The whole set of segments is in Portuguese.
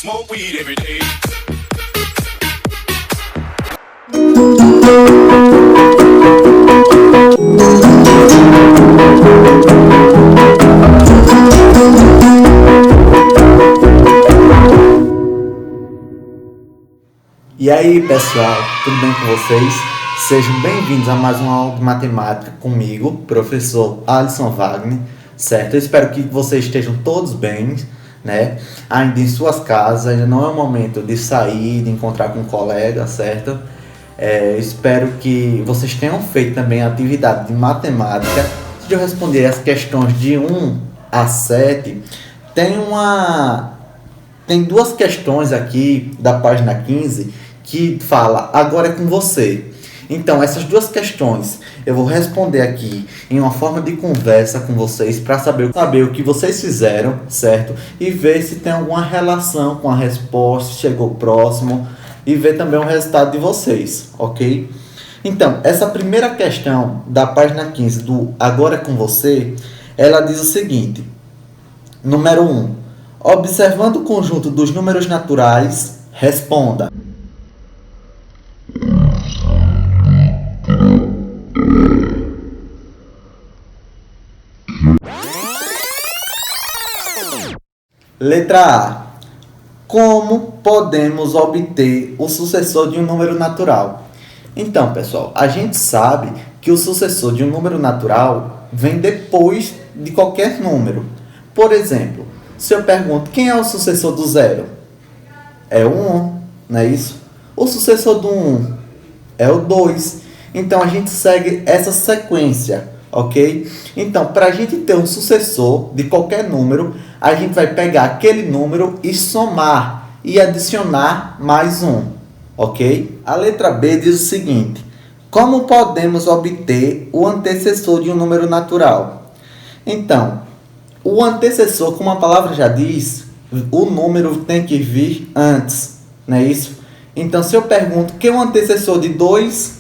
Smoke weed every day. E aí pessoal, tudo bem com vocês? Sejam bem-vindos a mais uma aula de matemática comigo, professor Alisson Wagner, certo? Eu espero que vocês estejam todos bem, né? Ainda em suas casas, ainda não é o momento de sair, de encontrar com um colega, certo? Espero que vocês tenham feito também a atividade de matemática. Antes de eu responder as questões de 1 a 7, tem duas questões aqui da página 15 que fala, agora é com você. Então, essas duas questões eu vou responder aqui em uma forma de conversa com vocês para saber o que vocês fizeram, certo? E ver se tem alguma relação com a resposta, se chegou próximo, e ver também o resultado de vocês, ok? Então, essa primeira questão da página 15 do Agora é com você, ela diz o seguinte, número 1, observando o conjunto dos números naturais, responda. Letra A. Como podemos obter o sucessor de um número natural? Então, pessoal, a gente sabe que o sucessor de um número natural vem depois de qualquer número. Por exemplo, se eu pergunto quem é o sucessor do zero? É o 1, não é isso? O sucessor do 1 é o 2. Então, a gente segue essa sequência, ok? Então, para a gente ter um sucessor de qualquer número, a gente vai pegar aquele número e somar e adicionar mais um, ok? A letra B diz o seguinte, como podemos obter o antecessor de um número natural? Então, o antecessor, como a palavra já diz, o número tem que vir antes, não é isso? Então, se eu pergunto que o antecessor de 2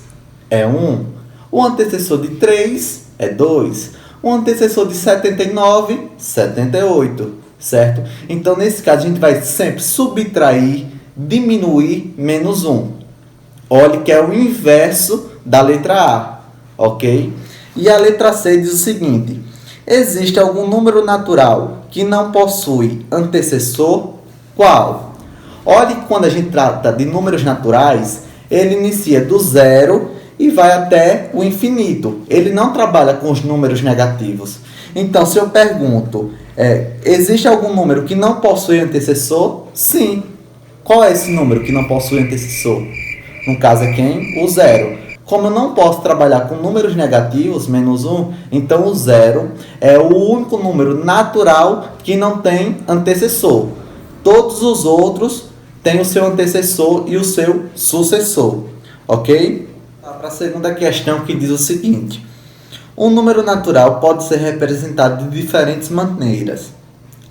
é 1, o antecessor de 3 é 2, o antecessor de 79, 78, certo? Então, nesse caso, a gente vai sempre subtrair, diminuir, menos 1. Olhe que é o inverso da letra A, ok? E a letra C diz o seguinte, existe algum número natural que não possui antecessor? Qual? Olhe que quando a gente trata de números naturais, ele inicia do zero e vai até o infinito. Ele não trabalha com os números negativos. Então, se eu pergunto, existe algum número que não possui antecessor? Sim. Qual é esse número que não possui antecessor? No caso é quem? O zero. Como eu não posso trabalhar com números negativos, menos 1, então o zero é o único número natural que não tem antecessor. Todos os outros têm o seu antecessor e o seu sucessor. Ok? Para a segunda questão, que diz o seguinte, um número natural pode ser representado de diferentes maneiras.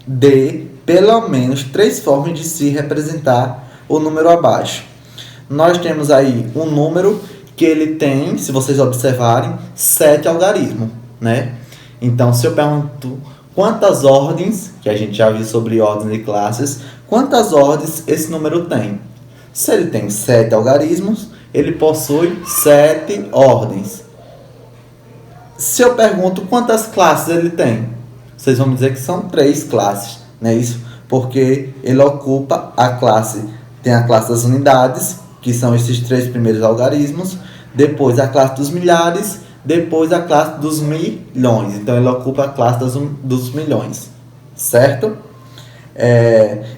Dê pelo menos 3 formas de se representar o número abaixo. Nós temos aí um número que ele tem, se vocês observarem, 7 algarismos, né? Então, se eu pergunto quantas ordens, que a gente já viu sobre ordens de classes, quantas ordens esse número tem? Se ele tem 7 algarismos, ele possui 7 ordens. Se eu pergunto quantas classes ele tem, vocês vão dizer que são 3 classes, não é isso? Porque ele ocupa a classe, tem a classe das unidades, que são esses 3 primeiros algarismos, depois a classe dos milhares, depois a classe dos milhões. Então, ele ocupa a classe dos milhões, certo?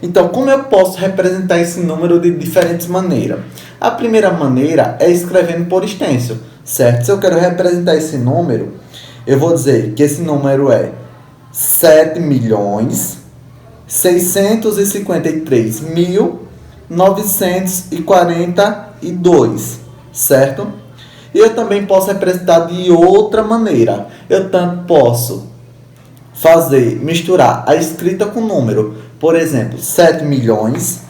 Então, como eu posso representar esse número de diferentes maneiras? A primeira maneira é escrevendo por extenso, certo? Se eu quero representar esse número, eu vou dizer que esse número é 7.653.942, certo? E eu também posso representar de outra maneira. Eu tanto posso misturar a escrita com o número. Por exemplo, 7 milhões,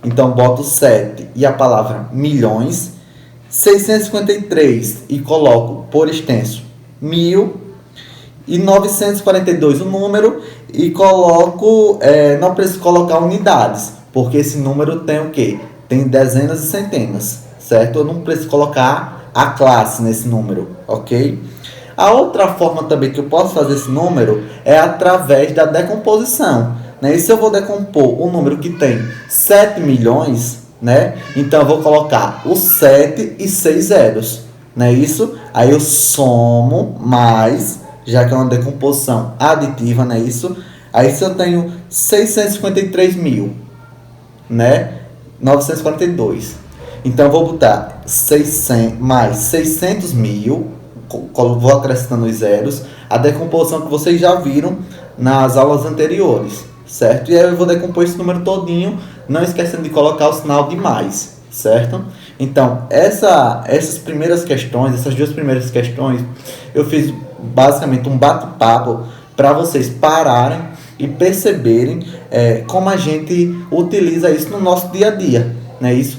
então boto 7 e a palavra milhões, 653 e coloco por extenso 1000, e 942 o número, e coloco, não preciso colocar unidades, Porque esse número tem o quê? Tem dezenas e centenas, certo? Eu não preciso colocar a classe nesse número, ok? A outra forma também que eu posso fazer esse número é através da decomposição, né? E se eu vou decompor um número que tem 7 milhões, né? Então eu vou colocar o 7 e 6 zeros, não é isso? Aí eu somo mais, já que é uma decomposição aditiva, não é isso? Aí se eu tenho 653 mil, né? 942. Então eu vou botar 600 mais 600 mil, vou acrescentando os zeros, a decomposição que vocês já viram nas aulas anteriores, certo? E aí eu vou decompor esse número todinho, não esquecendo de colocar o sinal de mais, certo? Então, essas primeiras questões, essas duas primeiras questões, eu fiz basicamente um bate-papo para vocês pararem e perceberem como a gente utiliza isso no nosso dia a dia, né? Isso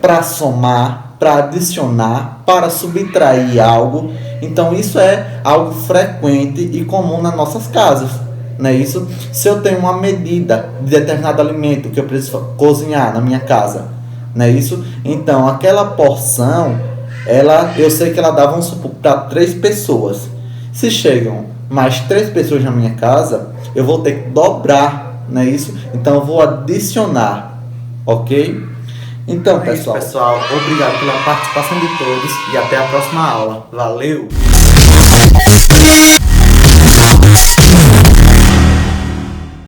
para somar, para adicionar, para subtrair algo. Então isso é algo frequente e comum nas nossas casas, não é isso? Se eu tenho uma medida de determinado alimento que eu preciso cozinhar na minha casa, não é isso? Então aquela porção, eu sei que ela dá, vamos supor, para 3 pessoas. Se chegam mais 3 pessoas na minha casa, eu vou ter que dobrar, não é isso? Então eu vou adicionar, ok? Então, pessoal, obrigado pela participação de todos e até a próxima aula. Valeu!